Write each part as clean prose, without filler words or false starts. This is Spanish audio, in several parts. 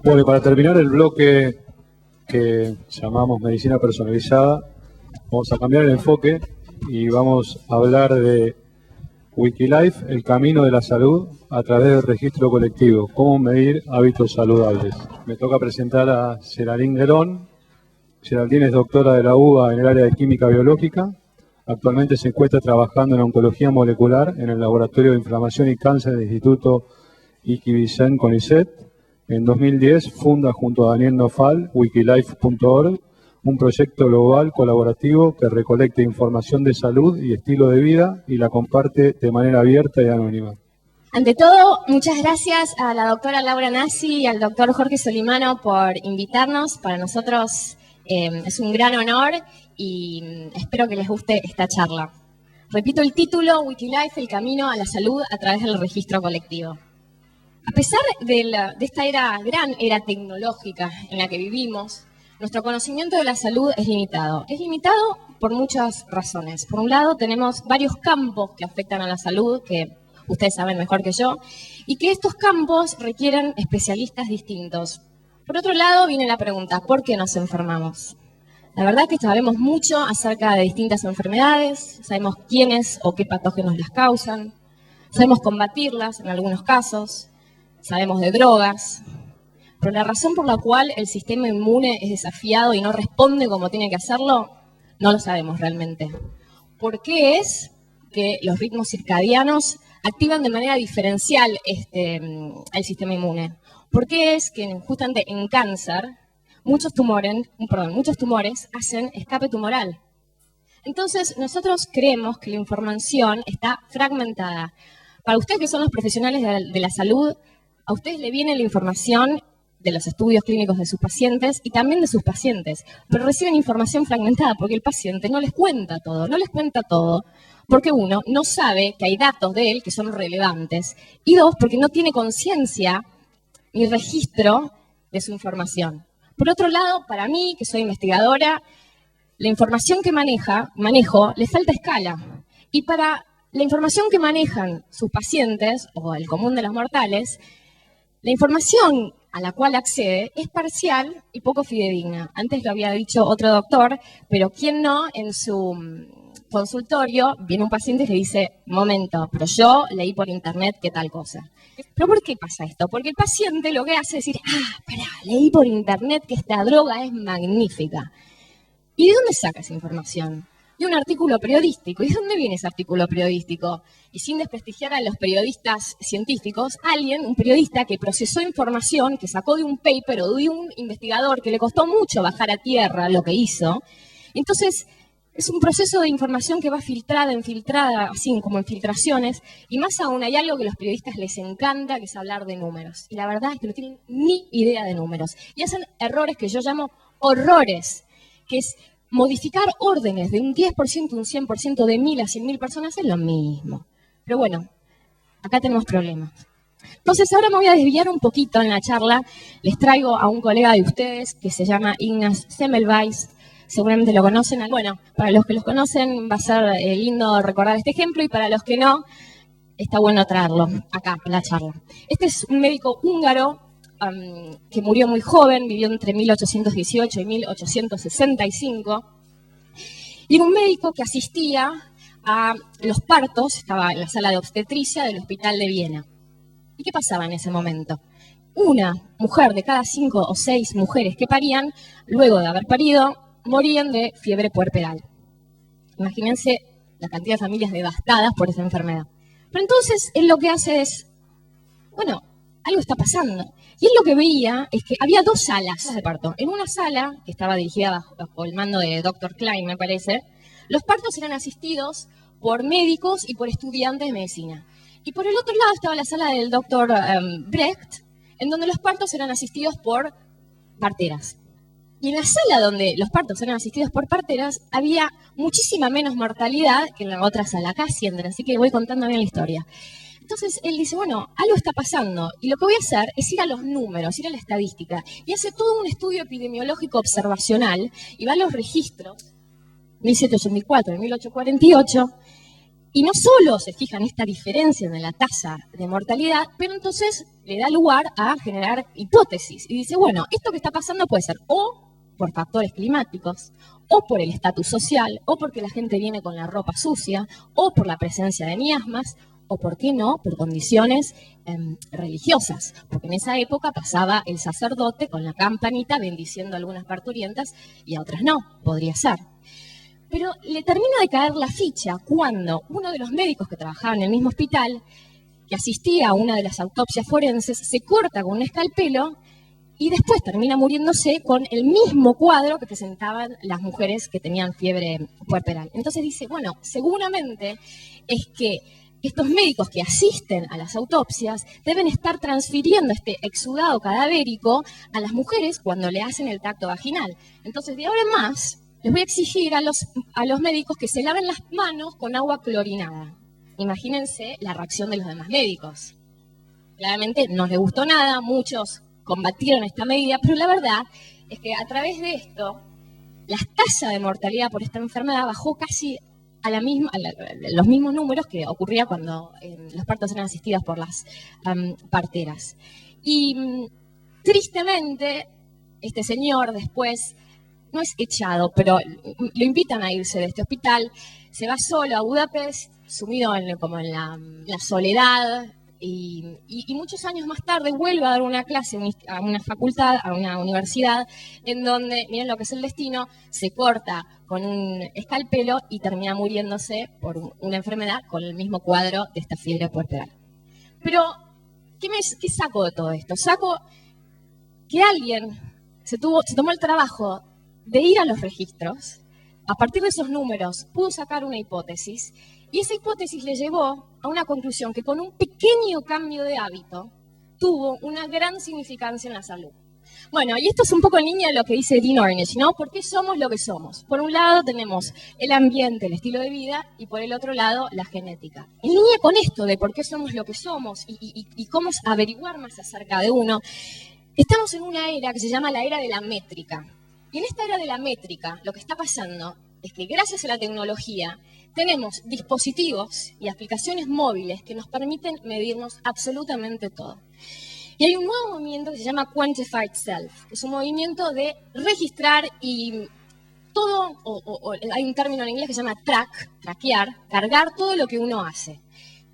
Bueno, y para terminar el bloque que llamamos medicina personalizada, vamos a cambiar el enfoque y vamos a hablar de Wikilife, el camino de la salud a través del registro colectivo, cómo medir hábitos saludables. Me toca presentar a Geraldine Guerón. Geraldine es doctora de la UBA en el área de química biológica. Actualmente se encuentra trabajando en oncología molecular en el Laboratorio de Inflamación y Cáncer del Instituto Iqui CONICET. En 2010 funda junto a Daniel Nofal Wikilife.org, un proyecto global colaborativo que recolecta información de salud y estilo de vida y la comparte de manera abierta y anónima. Ante todo, muchas gracias a la doctora Laura Nassi y al doctor Jorge Solimano por invitarnos. Para nosotros es un gran honor y espero que les guste esta charla. Repito el título, Wikilife, el camino a la salud a través del registro colectivo. A pesar de esta gran era tecnológica en la que vivimos, nuestro conocimiento de la salud es limitado. Es limitado por muchas razones. Por un lado, tenemos varios campos que afectan a la salud, que ustedes saben mejor que yo, y que estos campos requieren especialistas distintos. Por otro lado, viene la pregunta, ¿por qué nos enfermamos? La verdad es que sabemos mucho acerca de distintas enfermedades, sabemos quiénes o qué patógenos las causan, sabemos combatirlas en algunos casos, sabemos de drogas, pero la razón por la cual el sistema inmune es desafiado y no responde como tiene que hacerlo, no lo sabemos realmente. ¿Por qué es que los ritmos circadianos activan de manera diferencial el sistema inmune? ¿Por qué es que justamente en cáncer muchos tumores hacen escape tumoral? Entonces, nosotros creemos que la información está fragmentada. Para ustedes que son los profesionales de la salud, a ustedes le viene la información de los estudios clínicos de sus pacientes y también de sus pacientes, pero reciben información fragmentada porque el paciente no les cuenta todo, porque uno, no sabe que hay datos de él que son relevantes, y dos, porque no tiene conciencia ni registro de su información. Por otro lado, para mí, que soy investigadora, la información que manejo, le falta escala, y para la información que manejan sus pacientes, o el común de los mortales, la información a la cual accede es parcial y poco fidedigna. Antes lo había dicho otro doctor, pero ¿quién no en su consultorio viene un paciente y le dice, momento, pero yo leí por internet que tal cosa? ¿Pero por qué pasa esto? Porque el paciente lo que hace es decir, leí por internet que esta droga es magnífica. ¿Y de dónde saca esa información? De un artículo periodístico. ¿Y de dónde viene ese artículo periodístico? Y sin desprestigiar a los periodistas científicos, un periodista que procesó información, que sacó de un paper o de un investigador que le costó mucho bajar a tierra lo que hizo. Entonces, es un proceso de información que va infiltrada, así como en filtraciones, y más aún hay algo que a los periodistas les encanta, que es hablar de números. Y la verdad es que no tienen ni idea de números. Y hacen errores que yo llamo horrores, que es modificar órdenes de un 10%, un 100%, de 1.000 a 100.000 personas es lo mismo. Pero bueno, acá tenemos problemas. Entonces ahora me voy a desviar un poquito en la charla. Les traigo a un colega de ustedes que se llama Ignaz Semmelweis. Seguramente lo conocen. Bueno, para los que los conocen va a ser lindo recordar este ejemplo y para los que no, está bueno traerlo acá, en la charla. Este es un médico húngaro que murió muy joven, vivió entre 1818 y 1865, y era un médico que asistía a los partos, estaba en la sala de obstetricia del Hospital de Viena. ¿Y qué pasaba en ese momento? Una mujer de cada 5 o 6 mujeres que parían, luego de haber parido, morían de fiebre puerperal. Imagínense la cantidad de familias devastadas por esa enfermedad. Pero entonces él lo que hace es, bueno, algo está pasando. Y él lo que veía es que había 2 salas de parto. En una sala, que estaba dirigida bajo el mando de Dr. Klein, me parece, los partos eran asistidos por médicos y por estudiantes de medicina. Y por el otro lado estaba la sala del Dr. Brecht, en donde los partos eran asistidos por parteras. Y en la sala donde los partos eran asistidos por parteras, había muchísima menos mortalidad que en la otra sala. Acá ascienden, así que voy contando bien la historia. Entonces él dice, bueno, algo está pasando y lo que voy a hacer es ir a los números, ir a la estadística. Y hace todo un estudio epidemiológico observacional y va a los registros, 1784 y 1848, Y no solo se fija en esta diferencia en la tasa de mortalidad, pero entonces le da lugar a generar hipótesis. Y dice, bueno, esto que está pasando puede ser o por factores climáticos, o por el estatus social, o porque la gente viene con la ropa sucia, o por la presencia de miasmas, o, ¿por qué no?, por condiciones religiosas. Porque en esa época pasaba el sacerdote con la campanita bendiciendo a algunas parturientas y a otras no, podría ser. Pero le termina de caer la ficha cuando uno de los médicos que trabajaba en el mismo hospital, que asistía a una de las autopsias forenses, se corta con un escalpelo y después termina muriéndose con el mismo cuadro que presentaban las mujeres que tenían fiebre puerperal. Entonces dice, bueno, seguramente es que estos médicos que asisten a las autopsias deben estar transfiriendo este exudado cadavérico a las mujeres cuando le hacen el tacto vaginal. Entonces, de ahora en más, les voy a exigir a los médicos que se laven las manos con agua clorinada. Imagínense la reacción de los demás médicos. Claramente no les gustó nada, muchos combatieron esta medida, pero la verdad es que a través de esto, la tasa de mortalidad por esta enfermedad bajó casi a los mismos números que ocurría cuando los partos eran asistidos por las parteras. Y tristemente, este señor después, no es echado, pero lo invitan a irse de este hospital, se va solo a Budapest, sumido en la soledad, y muchos años más tarde vuelve a dar una clase a una facultad, a una universidad, en donde, miren lo que es el destino, se corta con un escalpelo y termina muriéndose por una enfermedad con el mismo cuadro de esta fiebre puerperal. Pero, ¿qué saco de todo esto? Saco que alguien se tomó el trabajo de ir a los registros, a partir de esos números pudo sacar una hipótesis, y esa hipótesis le llevó a una conclusión que con un pequeño cambio de hábito tuvo una gran significancia en la salud. Bueno, y esto es un poco en línea de lo que dice Dean Ornish, ¿no? ¿Por qué somos lo que somos? Por un lado tenemos el ambiente, el estilo de vida, y por el otro lado la genética. En línea con esto de por qué somos lo que somos y cómo averiguar más acerca de uno, estamos en una era que se llama la era de la métrica. Y en esta era de la métrica, lo que está pasando es que gracias a la tecnología tenemos dispositivos y aplicaciones móviles que nos permiten medirnos absolutamente todo. Y hay un nuevo movimiento que se llama Quantified Self, que es un movimiento de registrar y todo, hay un término en inglés que se llama traquear, cargar todo lo que uno hace.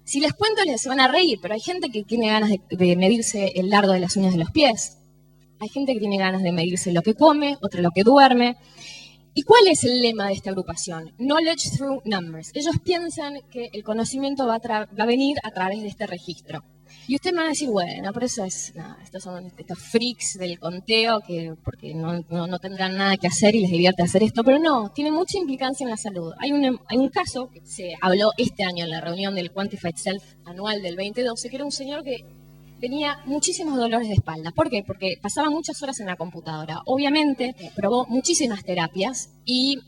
Si les cuento, se van a reír, pero hay gente que tiene ganas de medirse el largo de las uñas de los pies. Hay gente que tiene ganas de medirse lo que come, otra lo que duerme. ¿Y cuál es el lema de esta agrupación? Knowledge through numbers. Ellos piensan que el conocimiento va a venir a través de este registro. Y ustedes me van a decir, bueno, pero eso es, nada, estos son estos freaks del conteo porque no tendrán nada que hacer y les divierte hacer esto, pero no, tiene mucha implicancia en la salud. Hay un caso que se habló este año en la reunión del Quantified Self anual del 2012, que era un señor que tenía muchísimos dolores de espalda. ¿Por qué? Porque pasaba muchas horas en la computadora. Obviamente, probó muchísimas terapias y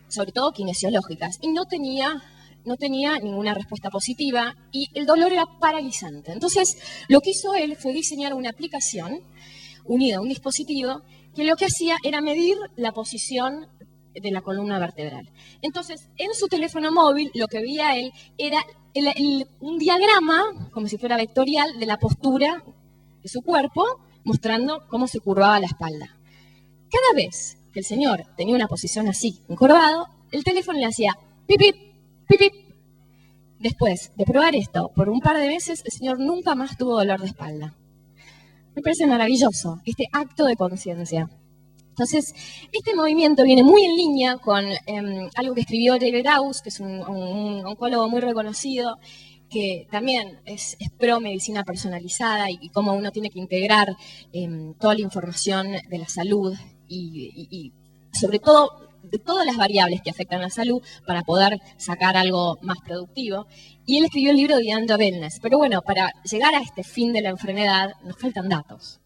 sobre todo kinesiológicas y no tenía ninguna respuesta positiva y el dolor era paralizante. Entonces, lo que hizo él fue diseñar una aplicación unida a un dispositivo que lo que hacía era medir la posición de la columna vertebral. Entonces, en su teléfono móvil, lo que veía él era un diagrama, como si fuera vectorial, de la postura de su cuerpo, mostrando cómo se curvaba la espalda. Cada vez que el señor tenía una posición así, encorvado, el teléfono le hacía pip, pip, pip, pip. Después de probar esto por un par de veces, el señor nunca más tuvo dolor de espalda. Me parece maravilloso este acto de conciencia. Entonces, este movimiento viene muy en línea con algo que escribió David Aus, que es un oncólogo muy reconocido, que también es pro medicina personalizada y cómo uno tiene que integrar toda la información de la salud y sobre todo de todas las variables que afectan a la salud para poder sacar algo más productivo. Y él escribió el libro The End of Illness. Pero bueno, para llegar a este fin de la enfermedad nos faltan datos.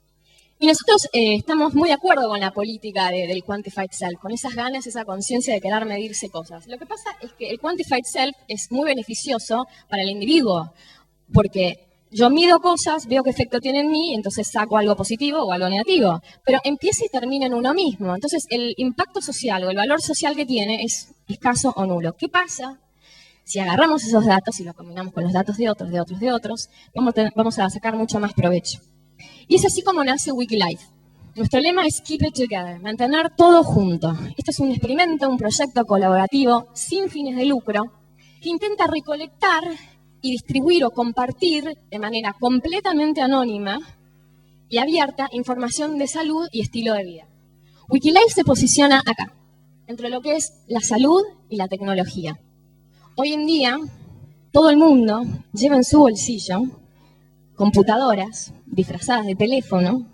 Y nosotros estamos muy de acuerdo con la política del Quantified Self, con esas ganas, esa conciencia de querer medirse cosas. Lo que pasa es que el Quantified Self es muy beneficioso para el individuo, porque yo mido cosas, veo qué efecto tiene en mí, entonces saco algo positivo o algo negativo. Pero empieza y termina en uno mismo. Entonces el impacto social o el valor social que tiene es escaso o nulo. ¿Qué pasa Si agarramos esos datos y los combinamos con los datos de otros, vamos a sacar mucho más provecho. Y es así como nace Wikilife. Nuestro lema es Keep It Together, mantener todo junto. Esto es un experimento, un proyecto colaborativo sin fines de lucro que intenta recolectar y distribuir o compartir de manera completamente anónima y abierta información de salud y estilo de vida. Wikilife se posiciona acá, entre lo que es la salud y la tecnología. Hoy en día, todo el mundo lleva en su bolsillo computadoras disfrazadas de teléfono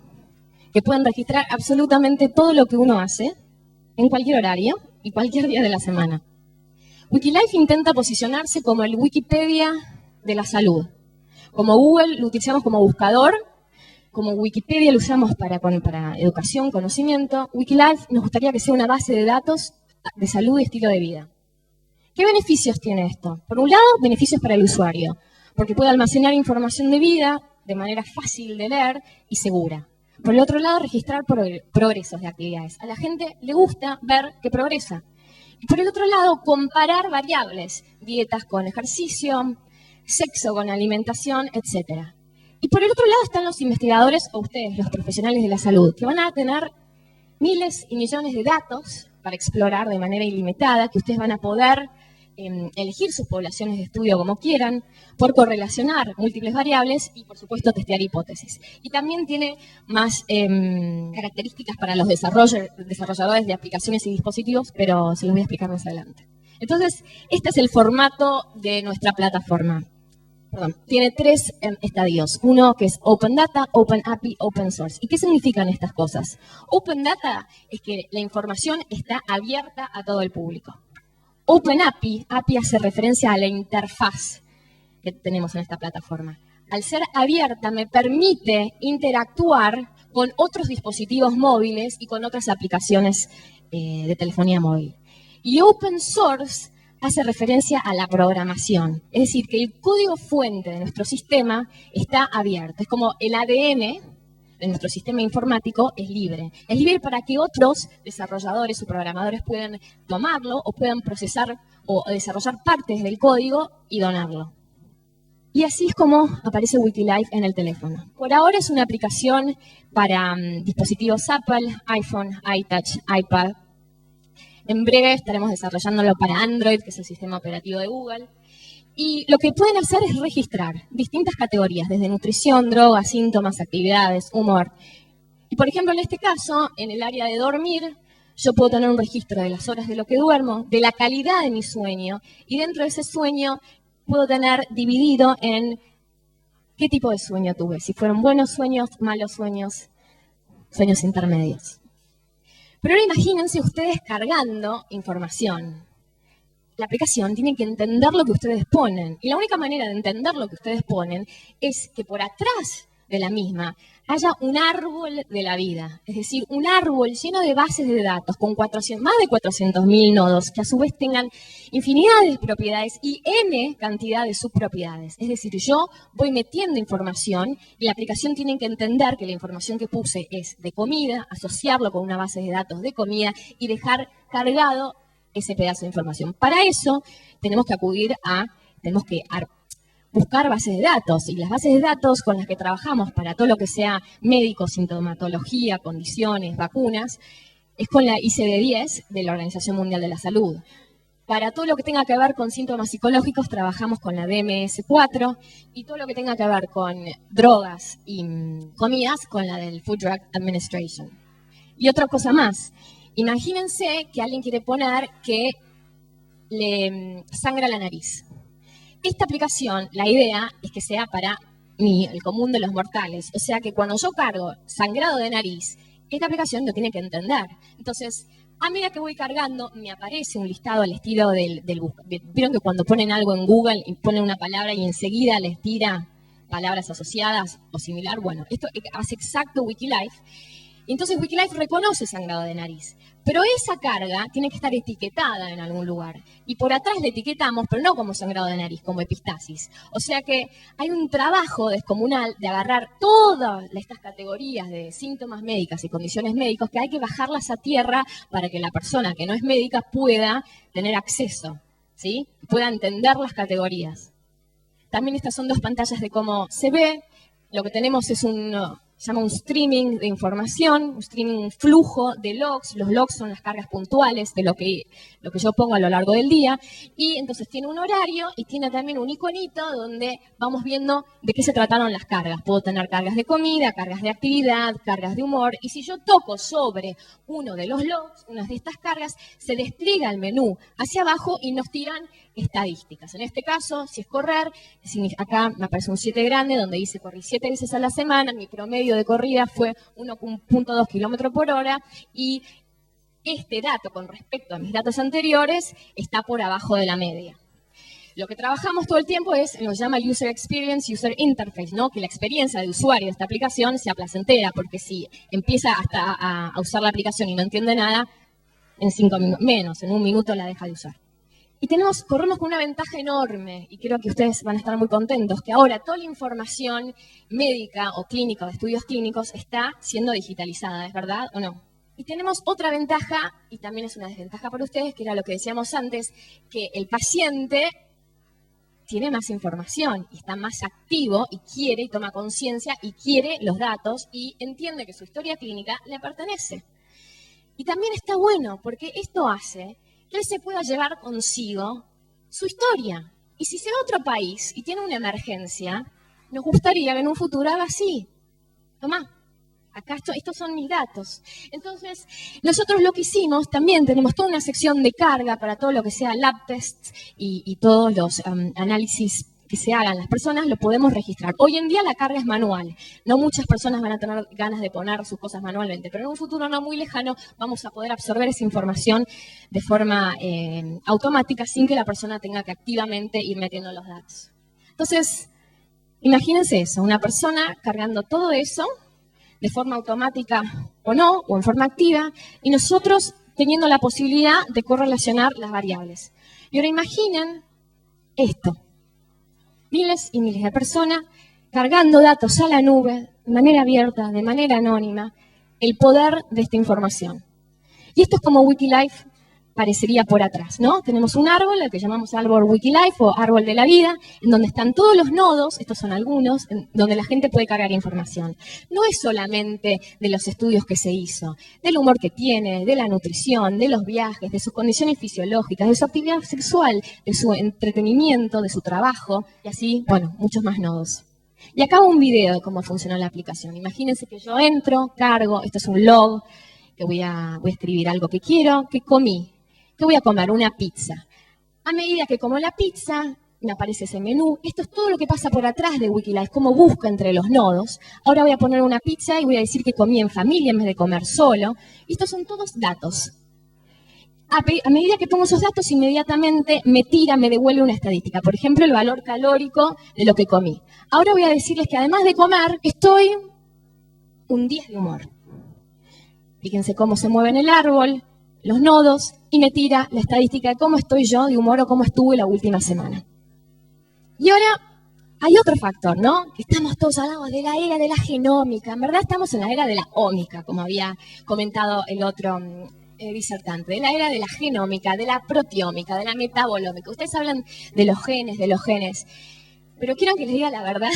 que pueden registrar absolutamente todo lo que uno hace en cualquier horario y cualquier día de la semana. Wikilife intenta posicionarse como el Wikipedia de la salud. Como Google lo utilizamos como buscador, como Wikipedia lo usamos para educación, conocimiento, Wikilife nos gustaría que sea una base de datos de salud y estilo de vida. ¿Qué beneficios tiene esto? Por un lado, beneficios para el usuario, porque puede almacenar información de vida de manera fácil de leer y segura. Por el otro lado, registrar progresos de actividades. A la gente le gusta ver que progresa. Y por el otro lado, comparar variables, dietas con ejercicio, sexo con alimentación, etc. Y por el otro lado están los investigadores o ustedes, los profesionales de la salud, que van a tener miles y millones de datos para explorar de manera ilimitada, que ustedes van a poder elegir sus poblaciones de estudio como quieran, por correlacionar múltiples variables y, por supuesto, testear hipótesis. Y también tiene más características para los desarrolladores de aplicaciones y dispositivos, pero se los voy a explicar más adelante. Entonces, este es el formato de nuestra plataforma. Perdón, tiene 3 estadios. Uno que es Open Data, Open API, Open Source. ¿Y qué significan estas cosas? Open Data es que la información está abierta a todo el público. Open API hace referencia a la interfaz que tenemos en esta plataforma. Al ser abierta me permite interactuar con otros dispositivos móviles y con otras aplicaciones de telefonía móvil. Y Open Source hace referencia a la programación. Es decir, que el código fuente de nuestro sistema está abierto. Es como el ADN de nuestro sistema informático es libre. Es libre para que otros desarrolladores o programadores puedan tomarlo o puedan procesar o desarrollar partes del código y donarlo. Y así es como aparece Wikilife en el teléfono. Por ahora es una aplicación para dispositivos Apple, iPhone, iTouch, iPad. En breve estaremos desarrollándolo para Android, que es el sistema operativo de Google. Y lo que pueden hacer es registrar distintas categorías, desde nutrición, drogas, síntomas, actividades, humor. Y por ejemplo, en este caso, en el área de dormir, yo puedo tener un registro de las horas de lo que duermo, de la calidad de mi sueño, y dentro de ese sueño puedo tener dividido en qué tipo de sueño tuve, si fueron buenos sueños, malos sueños, sueños intermedios. Pero ahora imagínense ustedes cargando información. La aplicación tiene que entender lo que ustedes ponen. Y la única manera de entender lo que ustedes ponen es que por atrás de la misma haya un árbol de la vida. Es decir, un árbol lleno de bases de datos con más de 400.000 nodos que a su vez tengan infinidad de propiedades y n cantidad de subpropiedades. Es decir, yo voy metiendo información y la aplicación tiene que entender que la información que puse es de comida, asociarlo con una base de datos de comida y dejar cargado ese pedazo de información. Para eso tenemos que buscar bases de datos, y las bases de datos con las que trabajamos para todo lo que sea médico, sintomatología, condiciones, vacunas, es con la ICD-10 de la Organización Mundial de la Salud. Para todo lo que tenga que ver con síntomas psicológicos trabajamos con la DMS-4 y todo lo que tenga que ver con drogas y comidas con la del Food Drug Administration. Y otra cosa más. Imagínense que alguien quiere poner que le sangra la nariz. Esta aplicación, la idea es que sea para mí, el común de los mortales. O sea que cuando yo cargo sangrado de nariz, esta aplicación lo tiene que entender. Entonces, a medida que voy cargando, me aparece un listado al estilo del buscador. ¿Vieron que cuando ponen algo en Google y ponen una palabra y enseguida les tira palabras asociadas o similar? Bueno, esto hace exacto Wikilife. Entonces Wikilife reconoce sangrado de nariz, pero esa carga tiene que estar etiquetada en algún lugar. Y por atrás la etiquetamos, pero no como sangrado de nariz, como epistasis. O sea que hay un trabajo descomunal de agarrar todas estas categorías de síntomas médicas y condiciones médicas que hay que bajarlas a tierra para que la persona que no es médica pueda tener acceso, ¿sí? Pueda entender las categorías. También estas son 2 pantallas de cómo se ve. Lo que tenemos es se llama un streaming de información, un streaming, un flujo de logs. Los logs son las cargas puntuales de lo que yo pongo a lo largo del día. Y entonces tiene un horario y tiene también un iconito donde vamos viendo de qué se trataron las cargas. Puedo tener cargas de comida, cargas de actividad, cargas de humor. Y si yo toco sobre uno de los logs, una de estas cargas, se despliega el menú hacia abajo y nos tiran estadísticas. En este caso, si es correr, acá me aparece un 7 grande donde dice corrí 7 veces a la semana, mi promedio de corrida fue 1.2 kilómetros por hora y este dato con respecto a mis datos anteriores está por abajo de la media. Lo que trabajamos todo el tiempo es lo que se llama User Experience, User Interface, ¿no? Que la experiencia de usuario de esta aplicación sea placentera, porque si empieza hasta a usar la aplicación y no entiende nada, en 5 minutos, menos, en 1 minuto la deja de usar. Y corremos con una ventaja enorme, y creo que ustedes van a estar muy contentos, que ahora toda la información médica o clínica o de estudios clínicos está siendo digitalizada, ¿es verdad o no? Y tenemos otra ventaja, y también es una desventaja para ustedes, que era lo que decíamos antes, que el paciente tiene más información y está más activo y quiere y toma conciencia y quiere los datos y entiende que su historia clínica le pertenece. Y también está bueno porque esto hace que él se pueda llevar consigo su historia. Y si se va a otro país y tiene una emergencia, nos gustaría que en un futuro haga así. Tomá, acá estos son mis datos. Entonces, nosotros lo que hicimos, también tenemos toda una sección de carga para todo lo que sea lab tests y todos los análisis que se hagan las personas, lo podemos registrar. Hoy en día la carga es manual. No muchas personas van a tener ganas de poner sus cosas manualmente, pero en un futuro no muy lejano vamos a poder absorber esa información de forma automática sin que la persona tenga que activamente ir metiendo los datos. Entonces, imagínense eso, una persona cargando todo eso de forma automática o no, o en forma activa, y nosotros teniendo la posibilidad de correlacionar las variables. Y ahora imaginen esto. Miles y miles de personas cargando datos a la nube, de manera abierta, de manera anónima, el poder de esta información. Y esto es como Wikilife parecería por atrás, ¿no? Tenemos un árbol, el que llamamos árbol Wikilife o árbol de la vida, en donde están todos los nodos, estos son algunos, donde la gente puede cargar información. No es solamente de los estudios que se hizo, del humor que tiene, de la nutrición, de los viajes, de sus condiciones fisiológicas, de su actividad sexual, de su entretenimiento, de su trabajo, y así, bueno, muchos más nodos. Y acá un video de cómo funciona la aplicación. Imagínense que yo entro, cargo, esto es un log, que voy a escribir algo que quiero, que comí. ¿Qué voy a comer? Una pizza. A medida que como la pizza, me aparece ese menú. Esto es todo lo que pasa por atrás de Wikilife, cómo busca entre los nodos. Ahora voy a poner una pizza y voy a decir que comí en familia en vez de comer solo. Y estos son todos datos. A medida que pongo esos datos, inmediatamente me devuelve una estadística. Por ejemplo, el valor calórico de lo que comí. Ahora voy a decirles que además de comer, estoy un 10 de humor. Fíjense cómo se mueve en el árbol, los nodos, y me tira la estadística de cómo estoy yo de humor o cómo estuve la última semana. Y ahora hay otro factor, ¿no? Que estamos todos hablando de la era de la genómica. En verdad estamos en la era de la ómica, como había comentado el otro disertante. De la era de la genómica, de la proteómica, de la metabolómica. Ustedes hablan de los genes. Pero quiero que les diga la verdad.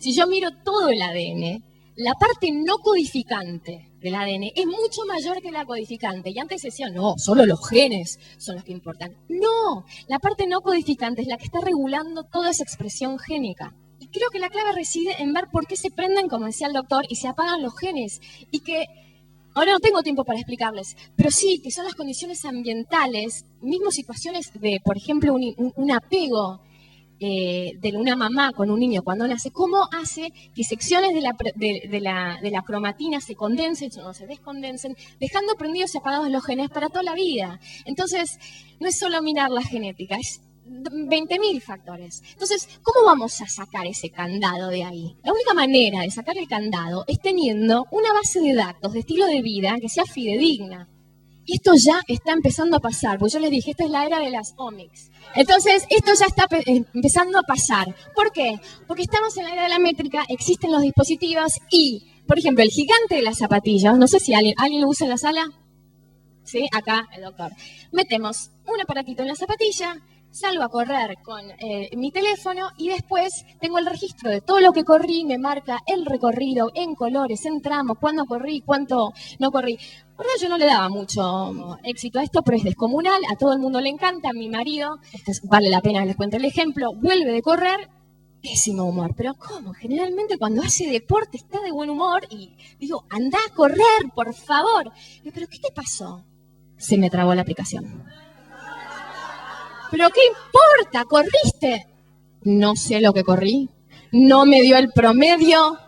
Si yo miro todo el ADN, la parte no codificante del ADN es mucho mayor que la codificante. Y antes decían, no, solo los genes son los que importan. No, la parte no codificante es la que está regulando toda esa expresión génica. Y creo que la clave reside en ver por qué se prenden, como decía el doctor, y se apagan los genes. Y que, ahora no tengo tiempo para explicarles, pero sí, que son las condiciones ambientales, mismo situaciones de, por ejemplo, un apego de una mamá con un niño cuando nace, cómo hace que secciones de la cromatina se condensen o se descondensen, dejando prendidos y apagados los genes para toda la vida. Entonces, no es solo mirar la genética, es 20.000 factores. Entonces, ¿cómo vamos a sacar ese candado de ahí? La única manera de sacar el candado es teniendo una base de datos de estilo de vida que sea fidedigna. Y esto ya está empezando a pasar, porque yo les dije, esta es la era de las omics. Entonces, esto ya está empezando a pasar. ¿Por qué? Porque estamos en la era de la métrica, existen los dispositivos y, por ejemplo, el gigante de las zapatillas, no sé si alguien lo usa en la sala. ¿Sí? Acá, el doctor. Metemos un aparatito en la zapatilla salgo a correr con mi teléfono y después tengo el registro de todo lo que corrí, me marca el recorrido en colores, en tramos, cuándo corrí, cuánto no corrí. Por verdad yo no le daba mucho éxito a esto, pero es descomunal, a todo el mundo le encanta, a mi marido, vale la pena que les cuente el ejemplo, vuelve de correr, pésimo humor. Pero ¿cómo? Generalmente cuando hace deporte está de buen humor y digo, anda a correr, por favor. Digo, ¿pero qué te pasó? Se me trabó la aplicación. ¿Pero qué importa? ¿Corriste? No sé lo que corrí. No me dio el promedio.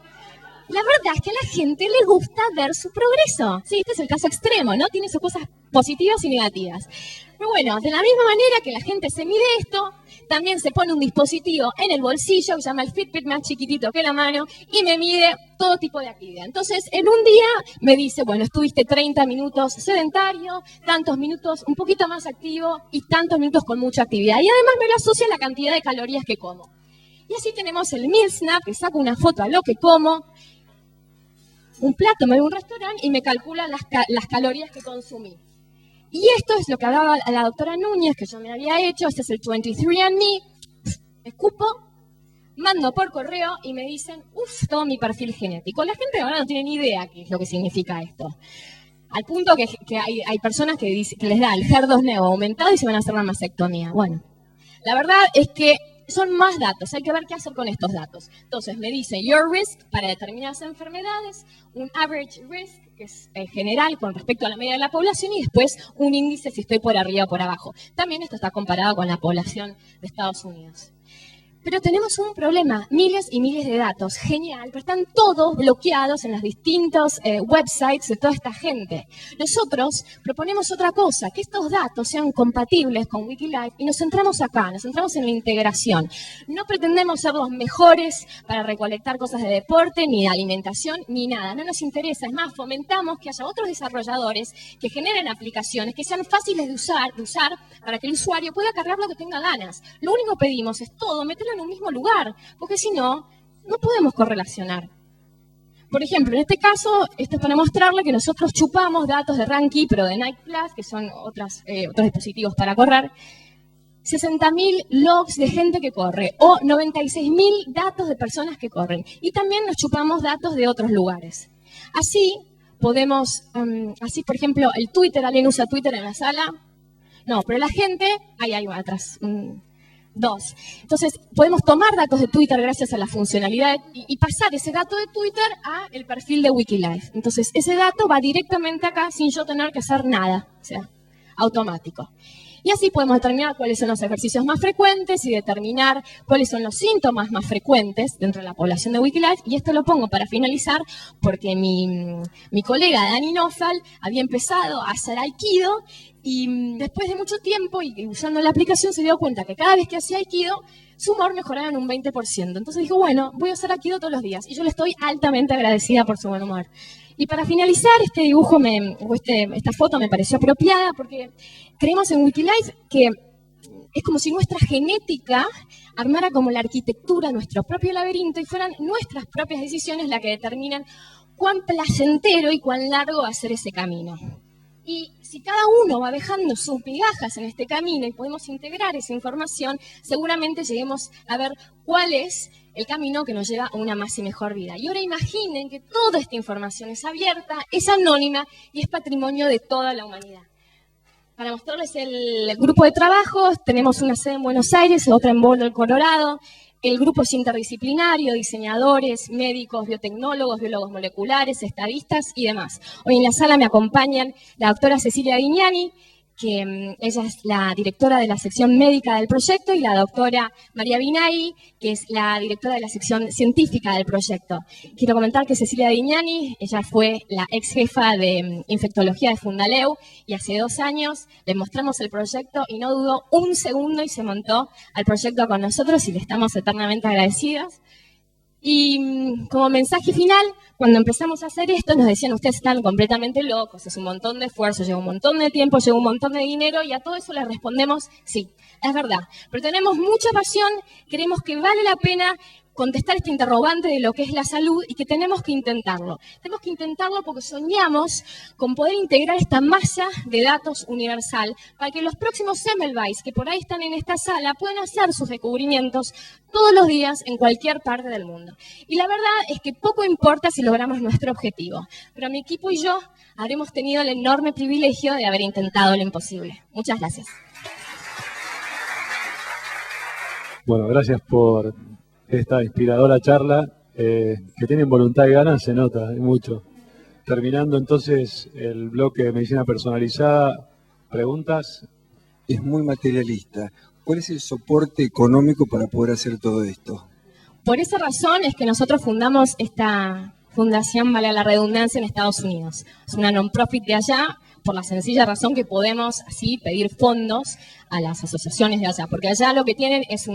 La verdad es que a la gente le gusta ver su progreso. Sí, este es el caso extremo, ¿no? Tiene sus cosas positivas y negativas. Pero bueno, de la misma manera que la gente se mide esto, también se pone un dispositivo en el bolsillo que se llama el Fitbit, más chiquitito que la mano, y me mide todo tipo de actividad. Entonces, en un día me dice, bueno, estuviste 30 minutos sedentario, tantos minutos un poquito más activo y tantos minutos con mucha actividad. Y además me lo asocia a la cantidad de calorías que como. Y así tenemos el Meal Snap, que saco una foto a lo que como, un plato, me voy a un restaurante y me calcula las calorías que consumí. Y esto es lo que hablaba la doctora Núñez, que yo me había hecho. Este es el 23andMe. Escupo, mando por correo y me dicen, todo mi perfil genético. La gente ahora no tiene ni idea qué es lo que significa esto. Al punto que hay personas que les da el HER2 aumentado y se van a hacer la mastectomía. Bueno, la verdad es que son más datos, hay que ver qué hacer con estos datos. Entonces me dice your risk para determinadas enfermedades, un average risk, que es general con respecto a la media de la población, y después un índice si estoy por arriba o por abajo. También esto está comparado con la población de Estados Unidos. Pero tenemos un problema, miles y miles de datos, genial, pero están todos bloqueados en los distintos websites de toda esta gente. Nosotros proponemos otra cosa, que estos datos sean compatibles con Wikilife y nos centramos acá, nos centramos en la integración. No pretendemos ser los mejores para recolectar cosas de deporte, ni de alimentación, ni nada, no nos interesa. Es más, fomentamos que haya otros desarrolladores que generen aplicaciones que sean fáciles de usar para que el usuario pueda cargar lo que tenga ganas. Lo único que pedimos es todo, meterlo en un mismo lugar, porque si no, no podemos correlacionar. Por ejemplo, en este caso, esto es para mostrarle que nosotros chupamos datos de Ranky, pero de Nike Plus, que son otros dispositivos para correr, 60.000 logs de gente que corre, o 96.000 datos de personas que corren. Y también nos chupamos datos de otros lugares. Así podemos, por ejemplo, el Twitter, ¿alguien usa Twitter en la sala? No, pero la gente, ahí va atrás, dos. Entonces, podemos tomar datos de Twitter gracias a la funcionalidad y pasar ese dato de Twitter a el perfil de Wikilife. Entonces, ese dato va directamente acá sin yo tener que hacer nada, o sea, automático. Y así podemos determinar cuáles son los ejercicios más frecuentes y determinar cuáles son los síntomas más frecuentes dentro de la población de Wikilife. Y esto lo pongo para finalizar porque mi colega Dani Nofal había empezado a hacer Aikido y después de mucho tiempo y usando la aplicación se dio cuenta que cada vez que hacía Aikido su humor mejoraba en un 20%. Entonces dijo, bueno, voy a hacer Aikido todos los días. Y yo le estoy altamente agradecida por su buen humor. Y para finalizar, este dibujo, esta foto me pareció apropiada porque creemos en Wikilife que es como si nuestra genética armara como la arquitectura, nuestro propio laberinto, y fueran nuestras propias decisiones las que determinan cuán placentero y cuán largo va a ser ese camino. Y si cada uno va dejando sus migajas en este camino y podemos integrar esa información, seguramente lleguemos a ver cuál es el camino que nos lleva a una más y mejor vida. Y ahora imaginen que toda esta información es abierta, es anónima y es patrimonio de toda la humanidad. Para mostrarles el grupo de trabajo, tenemos una sede en Buenos Aires, otra en Boulder, Colorado. El grupo es interdisciplinario, diseñadores, médicos, biotecnólogos, biólogos moleculares, estadistas y demás. Hoy en la sala me acompañan la doctora Cecilia Vignani, que ella es la directora de la sección médica del proyecto, y la doctora María Binay, que es la directora de la sección científica del proyecto. Quiero comentar que Cecilia Vignani, ella fue la ex jefa de infectología de Fundaleu, y hace 2 años le mostramos el proyecto y no dudó un segundo y se montó al proyecto con nosotros y le estamos eternamente agradecidos. Y como mensaje final, cuando empezamos a hacer esto, nos decían, ustedes están completamente locos, es un montón de esfuerzo, lleva un montón de tiempo, lleva un montón de dinero, y a todo eso les respondemos, sí, es verdad. Pero tenemos mucha pasión, creemos que vale la pena contestar este interrogante de lo que es la salud y que tenemos que intentarlo. Tenemos que intentarlo porque soñamos con poder integrar esta masa de datos universal para que los próximos Semmelweis que por ahí están en esta sala puedan hacer sus descubrimientos todos los días en cualquier parte del mundo. Y la verdad es que poco importa si logramos nuestro objetivo, pero mi equipo y yo habremos tenido el enorme privilegio de haber intentado lo imposible. Muchas gracias. Bueno, gracias por esta inspiradora charla, que tienen voluntad y ganas, se nota, y mucho. Terminando entonces el bloque de medicina personalizada, preguntas. Es muy materialista. ¿Cuál es el soporte económico para poder hacer todo esto? Por esa razón es que nosotros fundamos esta fundación, vale la redundancia, en Estados Unidos. Es una non-profit de allá, por la sencilla razón que podemos así pedir fondos a las asociaciones de allá, porque allá lo que tienen es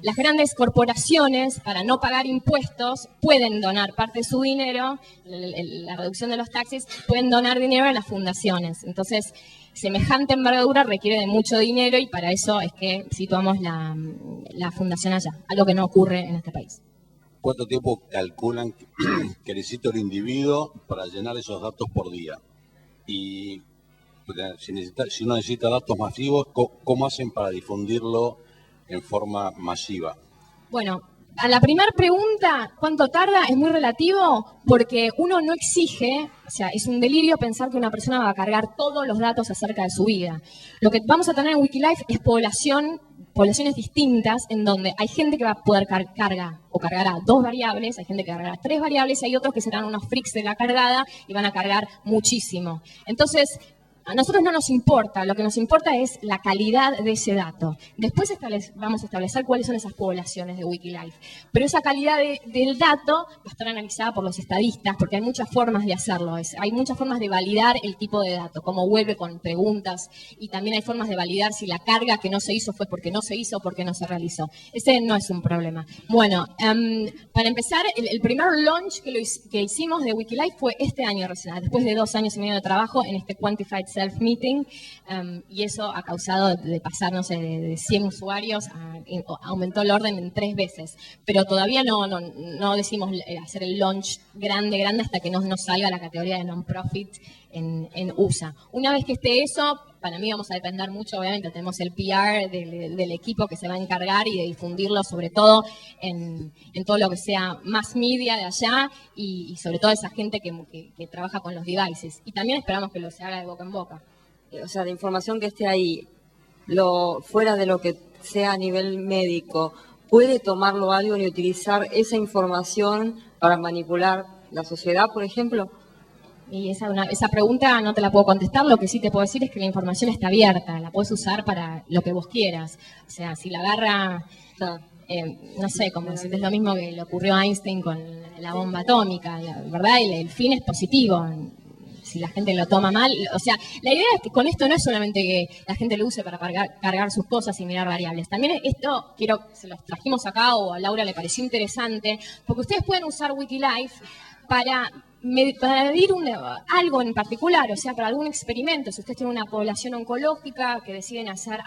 las grandes corporaciones, para no pagar impuestos, pueden donar parte de su dinero, la reducción de los taxes, pueden donar dinero a las fundaciones. Entonces, semejante envergadura requiere de mucho dinero y para eso es que situamos la fundación allá, algo que no ocurre en este país. ¿Cuánto tiempo calculan que necesita el individuo para llenar esos datos por día? Y si uno necesita datos masivos, ¿cómo hacen para difundirlo en forma masiva? Bueno, a la primera pregunta, ¿cuánto tarda? Es muy relativo porque uno no exige, o sea, es un delirio pensar que una persona va a cargar todos los datos acerca de su vida. Lo que vamos a tener en Wikilife es poblaciones distintas en donde hay gente que va a poder cargará 2 variables, hay gente que cargará 3 variables y hay otros que serán unos freaks de la cargada y van a cargar muchísimo. Entonces, a nosotros no nos importa, lo que nos importa es la calidad de ese dato. Después vamos a establecer cuáles son esas poblaciones de Wikilife. Pero esa calidad del dato va a estar analizada por los estadistas, porque hay muchas formas de hacerlo. Hay muchas formas de validar el tipo de dato, cómo vuelve con preguntas, y también hay formas de validar si la carga que no se hizo fue porque no se hizo o porque no se realizó. Ese no es un problema. Bueno, para empezar, el primer launch que hicimos de Wikilife fue este año recién, después de 2 años y medio de trabajo en este Quantified Self-Meeting, y eso ha causado de pasar, no sé, de 100 usuarios, aumentó el orden en 3 veces, pero todavía no decimos hacer el launch grande hasta que no nos salga la categoría de non-profit en USA. Una vez que esté eso, para mí vamos a depender mucho, obviamente, tenemos el PR del equipo que se va a encargar y de difundirlo, sobre todo en todo lo que sea mass media de allá y sobre todo esa gente que trabaja con los devices. Y también esperamos que se haga de boca en boca. O sea, la información que esté ahí, fuera de lo que sea a nivel médico, ¿puede tomarlo alguien y utilizar esa información para manipular la sociedad, por ejemplo? Y esa pregunta no te la puedo contestar. Lo que sí te puedo decir es que la información está abierta, la puedes usar para lo que vos quieras. O sea, si la agarra, no sé, como decir, es lo mismo que le ocurrió a Einstein con la bomba atómica, ¿verdad? Y el fin es positivo. Si la gente lo toma mal, o sea, la idea es que con esto no es solamente que la gente lo use para cargar sus cosas y mirar variables. También esto, se los trajimos acá, o a Laura le pareció interesante, porque ustedes pueden usar Wikilife para medir algo en particular, o sea, para algún experimento. Si ustedes tienen una población oncológica que deciden hacer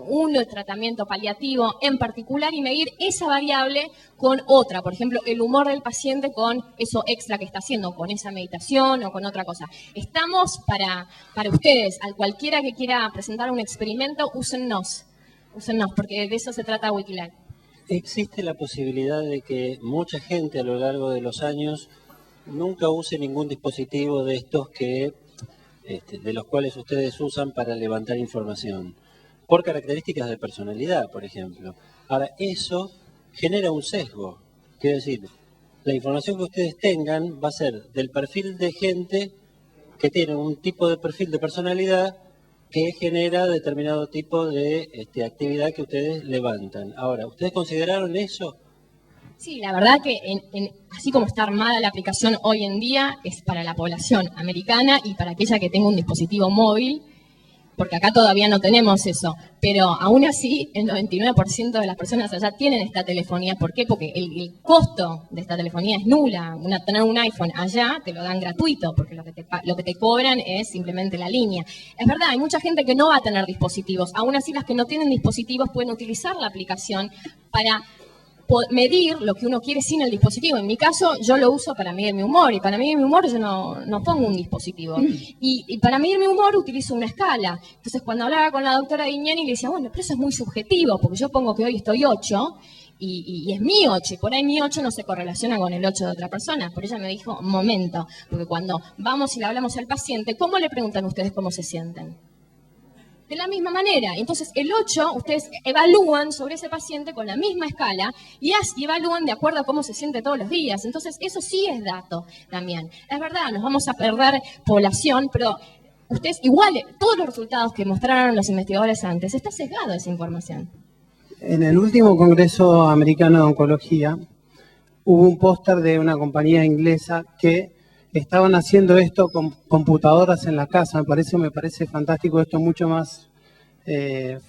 un tratamiento paliativo en particular y medir esa variable con otra, por ejemplo, el humor del paciente con eso extra que está haciendo, con esa meditación o con otra cosa. Estamos para ustedes, a cualquiera que quiera presentar un experimento, úsennos, porque de eso se trata Wikilife. ¿Existe la posibilidad de que mucha gente a lo largo de los años nunca use ningún dispositivo de estos de los cuales ustedes usan para levantar información, por características de personalidad, por ejemplo? Ahora, eso genera un sesgo. Quiero decir, la información que ustedes tengan va a ser del perfil de gente que tiene un tipo de perfil de personalidad que genera determinado tipo de actividad que ustedes levantan. Ahora, ¿ustedes consideraron eso? Sí, la verdad que así como está armada la aplicación hoy en día, es para la población americana y para aquella que tenga un dispositivo móvil, porque acá todavía no tenemos eso. Pero aún así, el 99% de las personas allá tienen esta telefonía. ¿Por qué? Porque el costo de esta telefonía es nula. Tener un iPhone allá te lo dan gratuito, porque lo que te cobran es simplemente la línea. Es verdad, hay mucha gente que no va a tener dispositivos. Aún así, las que no tienen dispositivos pueden utilizar la aplicación para medir lo que uno quiere sin el dispositivo. En mi caso, yo lo uso para medir mi humor, y para medir mi humor yo no pongo un dispositivo. Y para medir mi humor utilizo una escala. Entonces, cuando hablaba con la doctora Guignani, le decía, bueno, pero eso es muy subjetivo, porque yo pongo que hoy estoy 8, y es mi 8, y por ahí mi 8 no se correlaciona con el 8 de otra persona. Por ella me dijo, un momento, porque cuando vamos y le hablamos al paciente, ¿cómo le preguntan ustedes cómo se sienten? De la misma manera. Entonces, el 8, ustedes evalúan sobre ese paciente con la misma escala y evalúan de acuerdo a cómo se siente todos los días. Entonces, eso sí es dato también. Es verdad, nos vamos a perder población, pero ustedes igual, todos los resultados que mostraron los investigadores antes, está sesgada esa información. En el último Congreso Americano de Oncología, hubo un póster de una compañía inglesa que estaban haciendo esto con computadoras en la casa. Me parece fantástico, esto mucho más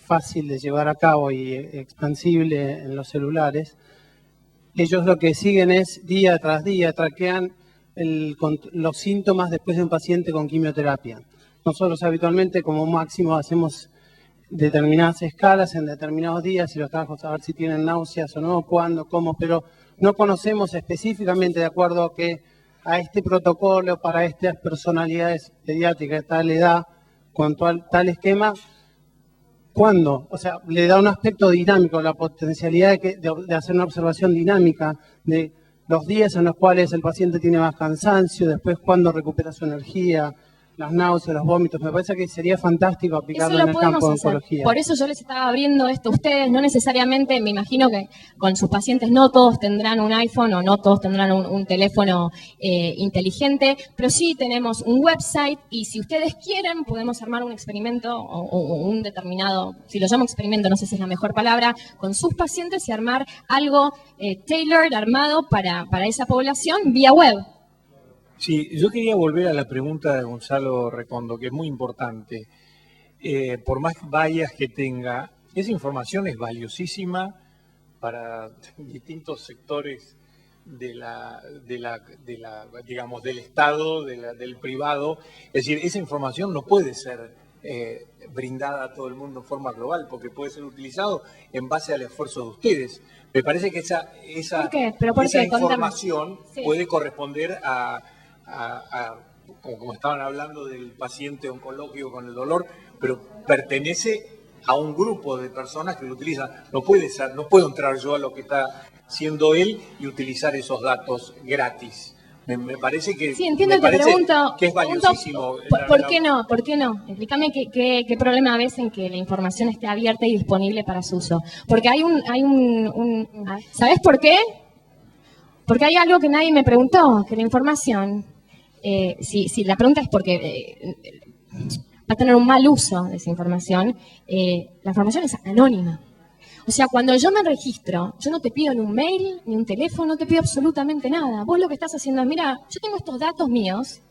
fácil de llevar a cabo y expansible en los celulares. Ellos lo que siguen es día tras día, traquean los síntomas después de un paciente con quimioterapia. Nosotros habitualmente como máximo hacemos determinadas escalas en determinados días y los trabajos a ver si tienen náuseas o no, cuándo, cómo, pero no conocemos específicamente de acuerdo a este protocolo para estas personalidades pediátricas, tal edad, con tal esquema, ¿cuándo? O sea, le da un aspecto dinámico, la potencialidad de hacer una observación dinámica de los días en los cuales el paciente tiene más cansancio, después cuándo recupera su energía, las náuseas, los vómitos. Me parece que sería fantástico aplicarlo en el campo de oncología. Por eso yo les estaba abriendo esto a ustedes. No necesariamente, me imagino que con sus pacientes no todos tendrán un iPhone o no todos tendrán un teléfono inteligente, pero sí tenemos un website y si ustedes quieren podemos armar un experimento o un determinado, si lo llamo experimento, no sé si es la mejor palabra, con sus pacientes y armar algo tailored, armado para esa población vía web. Sí, yo quería volver a la pregunta de Gonzalo Recondo, que es muy importante. Por más vallas que tenga, esa información es valiosísima para distintos sectores digamos, del Estado, del privado. Es decir, esa información no puede ser brindada a todo el mundo en forma global, porque puede ser utilizado en base al esfuerzo de ustedes. Me parece que esa información puede corresponder como estaban hablando del paciente oncológico con el dolor, pero pertenece a un grupo de personas que lo utilizan. No puedo entrar yo a lo que está haciendo él y utilizar esos datos gratis. Me parece que, sí, entiendo, te pregunto, que es valiosísimo. ¿Por qué no? ¿Por qué no? Explícame qué problema ves en que la información esté abierta y disponible para su uso. Porque ¿sabes por qué? Porque hay algo que nadie me preguntó, que la información, si la pregunta es porque va a tener un mal uso de esa información, la información es anónima. O sea, cuando yo me registro, yo no te pido ni un mail, ni un teléfono, no te pido absolutamente nada. Vos lo que estás haciendo es, mira, yo tengo estos datos míos,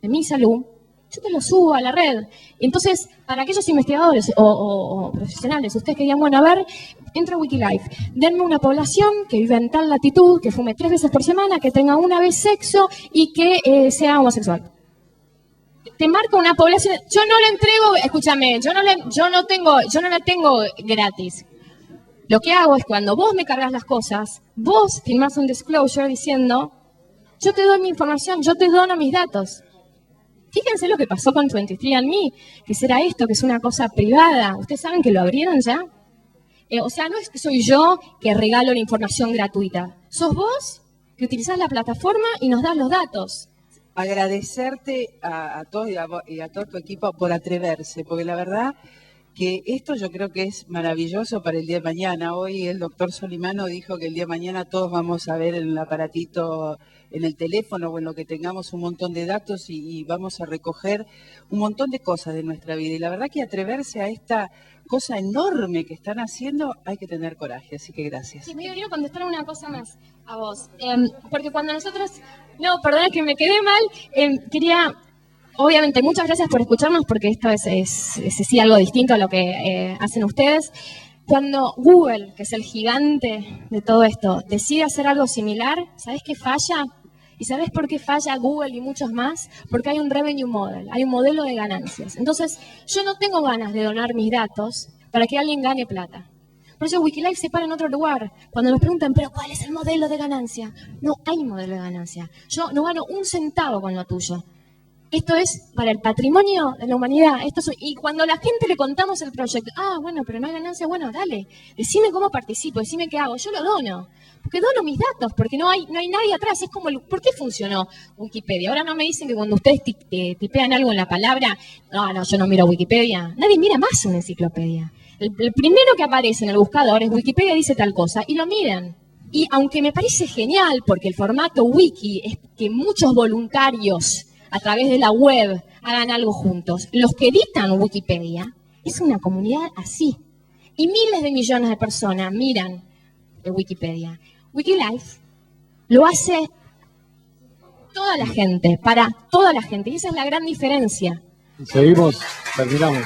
de mi salud, yo te los subo a la red. Entonces, para aquellos investigadores o profesionales, ustedes que digan, bueno, a ver, entro a Wikilife, denme una población que vive en tal latitud, que fume 3 veces por semana, que tenga una vez sexo y que sea homosexual. Te marca una población, yo no la entrego, escúchame, yo no la tengo gratis. Lo que hago es cuando vos me cargas las cosas, vos firmás un disclosure diciendo, yo te doy mi información, yo te dono mis datos. Fíjense lo que pasó con 23andMe, que será esto, que es una cosa privada. ¿Ustedes saben que lo abrieron ya? O sea, no es que soy yo que regalo la información gratuita. Sos vos que utilizás la plataforma y nos das los datos. Agradecerte a todos y a todo tu equipo por atreverse, porque la verdad que esto yo creo que es maravilloso para el día de mañana. Hoy el doctor Solimano dijo que el día de mañana todos vamos a ver en el aparatito, en el teléfono o en lo que tengamos un montón de datos y vamos a recoger un montón de cosas de nuestra vida. Y la verdad que atreverse a esta cosa enorme que están haciendo, hay que tener coraje. Así que gracias. Sí, me quiero contestar una cosa más a vos. Porque cuando nosotros... No, perdona que me quedé mal. Quería... Obviamente, muchas gracias por escucharnos, porque esto es sí algo distinto a lo que hacen ustedes. Cuando Google, que es el gigante de todo esto, decide hacer algo similar, ¿sabés qué falla? ¿Y sabés por qué falla Google y muchos más? Porque hay un revenue model, hay un modelo de ganancias. Entonces, yo no tengo ganas de donar mis datos para que alguien gane plata. Por eso Wikilife se para en otro lugar. Cuando nos preguntan, ¿pero cuál es el modelo de ganancia? No hay modelo de ganancia. Yo no gano un centavo con lo tuyo. Esto es para el patrimonio de la humanidad. Y cuando a la gente le contamos el proyecto, bueno, pero no hay ganancia, bueno, dale, decime cómo participo, decime qué hago, yo lo dono. Porque dono mis datos, porque no hay nadie atrás. Es como, ¿por qué funcionó Wikipedia? Ahora no me dicen que cuando ustedes tipean algo en la palabra, no, yo no miro Wikipedia. Nadie mira más una enciclopedia. El primero que aparece en el buscador es Wikipedia dice tal cosa, y lo miran. Y aunque me parece genial, porque el formato wiki es que muchos voluntarios a través de la web hagan algo juntos. Los que editan Wikipedia es una comunidad así. Y miles de millones de personas miran Wikipedia. Wikilife lo hace toda la gente, para toda la gente. Y esa es la gran diferencia. Seguimos, terminamos.